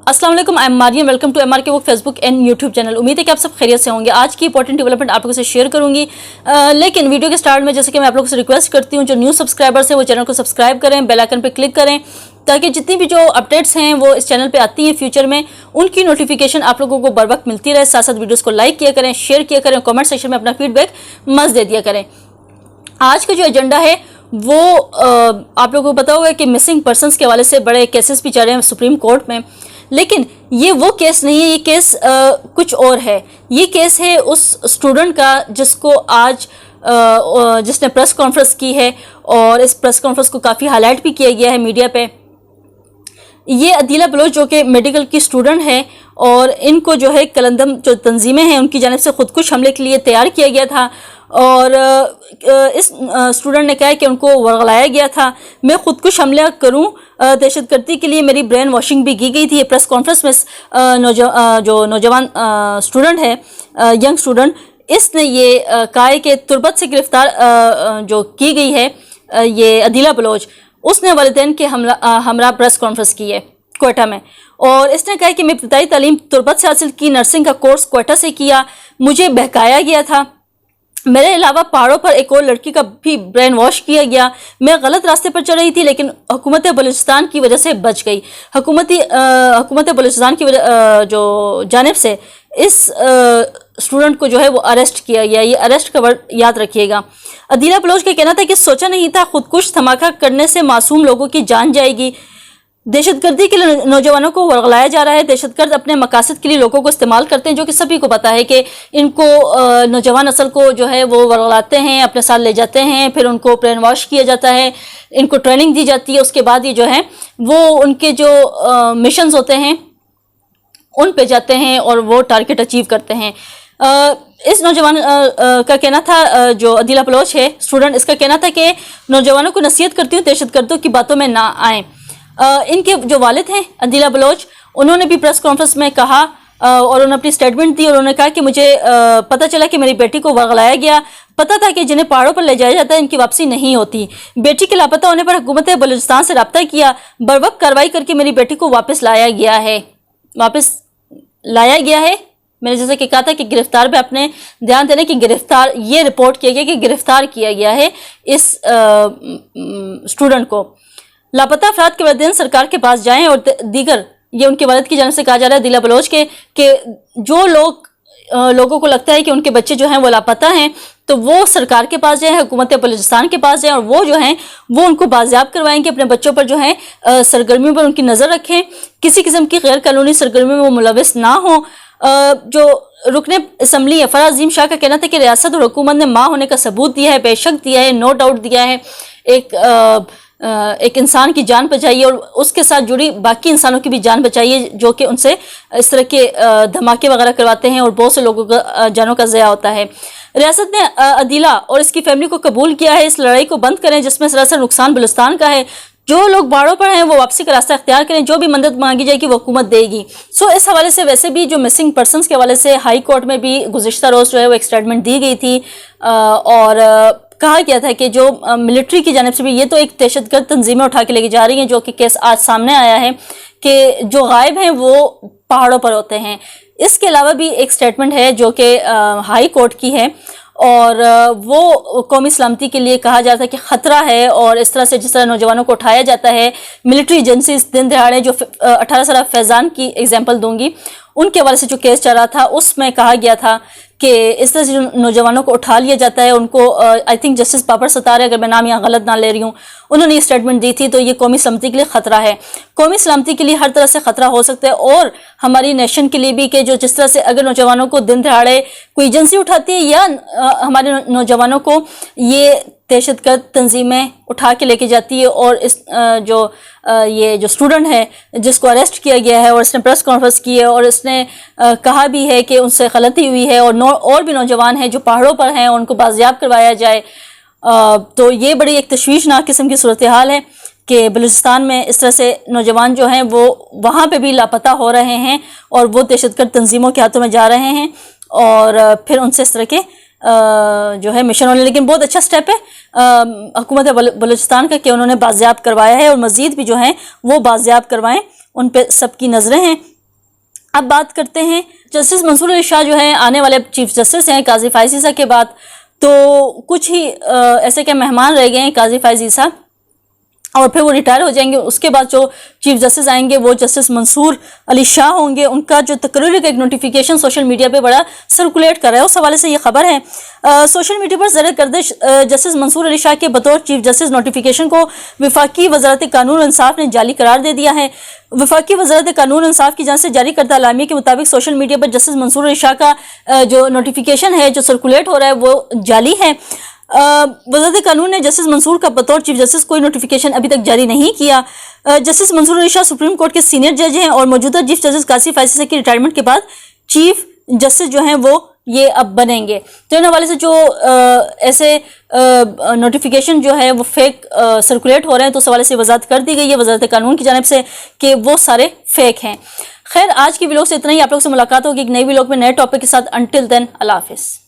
अस्सलाम वालेकुम, I am Mariam. Welcome to MRK वुक फेसबुक एंड यूट्यूब चैनल। उम्मीद है कि आप सब खैरियत से होंगे। आज की इंपॉर्टेंट डेवलपमेंट आप लोगों से शेयर करूंगी, लेकिन वीडियो के स्टार्ट में जैसे कि मैं आप लोगों से रिक्वेस्ट करती हूँ, जो न्यू सब्सक्राइबर्स हैं वो चैनल को सब्सक्राइब करें, बेल आइकन पर क्लिक करें, ताकि जितनी भी जो अपडेट्स हैं वो इस चैनल पे आती हैं फ्यूचर में, उनकी नोटिफिकेशन आप लोगों को बर वक्त मिलती रहे। साथ साथ वीडियोस को लाइक किया करें, शेयर किया करें, कमेंट सेक्शन में अपना फीडबैक मस्त दे दिया करें। आज का जो एजेंडा है वो आप लोगों को पता होगा कि मिसिंग पर्सनस के हवाले से बड़े केसेस भी चल रहे हैं सुप्रीम कोर्ट में, लेकिन ये वो केस नहीं है, ये केस कुछ और है। ये केस है उस स्टूडेंट का जिसको आज जिसने प्रेस कॉन्फ्रेंस की है, और इस प्रेस कॉन्फ्रेंस को काफ़ी हाईलाइट भी किया गया है मीडिया पे। ये अदीला बलोच जो कि मेडिकल की स्टूडेंट है, और इनको जो है कलंदम जो तंजीमें हैं उनकी जानिब से खुदकुश हमले के लिए तैयार किया गया था, और इस स्टूडेंट ने कहा है कि उनको वर्गलाया गया था मैं खुदकुश हमला करूं, दहशतगर्दी के लिए मेरी ब्रेन वॉशिंग भी की गई थी। प्रेस कॉन्फ्रेंस में जो नौजवान स्टूडेंट है, यंग स्टूडेंट, इसने ये कहा है कि तुर्बत से गिरफ्तार जो की गई है ये अदीला बलोच, उसने वालिदैन के हमरा प्रेस कॉन्फ्रेंस की है कोयटा में, और इसने कहा कि मैं इब्तिदाई तालीम तुर्बत से हासिल की, नर्सिंग का कोर्स कोयटा से किया, मुझे बहकाया गया था, मेरे अलावा पहाड़ों पर एक और लड़की का भी ब्रेन वॉश किया गया, मैं गलत रास्ते पर चल रही थी लेकिन हुकूमत बलूचिस्तान की वजह से बच गई। हुकूमत बलूचिस्तान की जो जानिब से इस स्टूडेंट को जो है वो अरेस्ट किया गया। ये अरेस्ट का वर्ड याद रखिएगा। अदीला बलोच का कहना था कि सोचा नहीं था खुदकुश धमाका करने से मासूम लोगों की जान जाएगी। दहशतगर्दी के लिए नौजवानों को वर्गलाया जा रहा है। दहशतगर्द अपने मकासद के लिए लोगों को इस्तेमाल करते हैं, जो कि सभी को पता है कि इनको नौजवान नस्ल को जो है वो वर्गलाते हैं, अपने साथ ले जाते हैं, फिर उनको ब्रेन वॉश किया जाता है, इनको ट्रेनिंग दी जाती है, उसके बाद ये जो है वो उनके जो मिशंस होते हैं उन पे जाते हैं और वो टारगेट अचीव करते हैं। इस नौजवान का कहना था, जो अदीला बलोच है स्टूडेंट, इसका कहना था कि नौजवानों को नसीहत करती हूँ दहशतगर्दों की बातों में ना आएँ। इनके जो वालिद हैं अदीला बलोच, उन्होंने भी प्रेस कॉन्फ्रेंस में कहा और उन्होंने अपनी स्टेटमेंट दी, और उन्होंने कहा कि मुझे पता चला कि मेरी बेटी को वर्गलाया गया, पता था कि जिन्हें पहाड़ों पर ले जाया जाता है इनकी वापसी नहीं होती। बेटी के लापता होने पर हुकूमत बलूचिस्तान से रब्ता किया, बरवक्त कार्रवाई करके मेरी बेटी को वापस लाया गया है। मैंने जैसे कि कहा था कि गिरफ्तार पे अपने ध्यान देने की गिरफ्तार, ये रिपोर्ट किया गया कि गिरफ्तार किया गया है इस स्टूडेंट को। लापता अफराद के वालिदैन सरकार के पास जाएं, और दीगर, ये उनके वालिद की जानिब से कहा जा रहा है अदीला बलोच के, कि जो लोगों को लगता है कि उनके बच्चे जो हैं वो लापता हैं, तो वो सरकार के पास जाएं, हुकूमत बलूचिस्तान के पास जाएं, और वो जो हैं वो उनको बाजियाब करवाएंगे। अपने बच्चों पर जो है सरगर्मियों पर उनकी नज़र रखें, किसी किस्म की गैर कानूनी सरगर्मियों में वो मुलविस ना हो। जो रुकने असम्बली अफरा अजीम शाह का कहना था कि रियासत और हुकूमत ने माँ होने का सबूत दिया है, बेशक दिया है, नो डाउट दिया है। एक इंसान की जान बचाई और उसके साथ जुड़ी बाकी इंसानों की भी जान बचाइए, जो कि उनसे इस तरह के धमाके वगैरह करवाते हैं और बहुत से लोगों का जानों का ज़या होता है। रियासत ने अदीला और इसकी फैमिली को कबूल किया है, इस लड़ाई को बंद करें जिसमें सरासर नुकसान बलूचिस्तान का है। जो लोग बाड़ों पर हैं वो वापसी का रास्ता अख्तियार करें, जो भी मदद मांगी जाएगी वो हुकूमत देगी। सो इस हवाले से वैसे भी जो मिसिंग पर्सनस के हवाले से हाई कोर्ट में भी गुज़िश्ता रोज़ जो है वो एक स्टेटमेंट दी गई थी, और कहा गया था कि जो मिलिट्री की जानिब से भी, ये तो एक दहशतगर्द तंजीमें उठा के लेके जा रही हैं, जो कि केस आज सामने आया है कि जो गायब हैं वो पहाड़ों पर होते हैं। इसके अलावा भी एक स्टेटमेंट है जो कि हाई कोर्ट की है, और वो कौमी सलामती के लिए कहा जाता है कि ख़तरा है, और इस तरह से जिस तरह नौजवानों को उठाया जाता है मिलिट्री एजेंसी दिन दिहाड़े, जो 18 साल फैज़ान की एग्जांपल दूंगी, उनके हवाले से जो केस चल रहा था उसमें कहा गया था कि इस तरह से जो नौजवानों को उठा लिया जाता है उनको, I think justice Babar Sattar, अगर मैं नाम यहाँ गलत ना ले रही हूँ, उन्होंने ये स्टेटमेंट दी थी। तो ये कौमी सलामती के लिए ख़तरा है, कौमी सलामती के लिए हर तरह से ख़तरा हो सकता है, और हमारी नेशन के लिए भी, कि जो जिस तरह से अगर नौजवानों को दिन दिहाड़े कोई एजेंसी उठाती है या हमारे नौजवानों को ये दहशतगर्द तंजीमें उठा के लेके जाती है, और इस ये जो स्टूडेंट है जिसको अरेस्ट किया गया है और इसने प्रेस कॉन्फ्रेंस की है, और इसने कहा भी है कि उनसे गलती हुई है, और भी नौजवान हैं जो पहाड़ों पर हैं उनको बाजियाब करवाया जाए। तो ये बड़ी एक तशवीशनाक किस्म की सूरत हाल है कि बलूचिस्तान में इस तरह से नौजवान जो हैं वो वहाँ पे भी लापता हो रहे हैं, और वो दहशतगर्द तंजीमों के हाथों में जा रहे हैं, और फिर उनसे इस तरह के जो है मिशन होने। लेकिन बहुत अच्छा स्टेप है हुकूमत बलूचिस्तान का कि उन्होंने बाजियाब करवाया है, और मज़ीद भी जो हैं वो बाजियाब करवाएं, उन पे सबकी नज़रें हैं। اب بات کرتے ہیں جسٹس منصور علی شاہ جو ہیں آنے والے چیف جسٹس ہیں قاضی فائز عیسیٰ کے بعد، تو کچھ ہی ایسے کہ مہمان رہ گئے ہیں قاضی فائز عیسیٰ، اور پھر وہ ریٹائر ہو جائیں گے۔ اس کے بعد جو چیف جسٹس آئیں گے وہ جسٹس منصور علی شاہ ہوں گے۔ ان کا جو تقرری کا ایک نوٹیفیکیشن سوشل میڈیا پہ بڑا سرکولیٹ کر رہا ہے، اس حوالے سے یہ خبر ہے سوشل میڈیا پر زیر گردش جسٹس منصور علی شاہ کے بطور چیف جسٹس نوٹیفیکیشن کو وفاقی وزارت قانون و انصاف نے جعلی قرار دے دیا ہے۔ وفاقی وزارت قانون و انصاف کی جانب سے جاری کردہ اعلامیہ کے مطابق سوشل میڈیا پر جسٹس منصور علی شاہ کا جو نوٹیفیکیشن ہے جو سرکولیٹ ہو رہا ہے وہ جعلی ہے۔ وزارت قانون نے جسٹس منصور کا بطور چیف جسٹس کوئی نوٹیفیکیشن ابھی تک جاری نہیں کیا۔ جسٹس منصور علی شاہ سپریم کورٹ کے سینئر جج ہیں اور موجودہ چیف جسٹس قاضی فائز عیسیٰ کی ریٹائرمنٹ کے بعد چیف جسٹس جو ہیں وہ یہ اب بنیں گے۔ تو ان حوالے سے جو ایسے نوٹیفیکیشن جو ہے وہ فیک سرکولیٹ ہو رہے ہیں تو اس حوالے سے وضاحت کر دی گئی ہے وزارت قانون کی جانب سے کہ وہ سارے فیک ہیں۔ خیر آج کی ویلوگ سے اتنا ہی، آپ لوگ سے ملاقات ہوگی ایک نئی ویلوگ میں نئے ٹاپک کے ساتھ۔ انٹل دین اللہ حافظ۔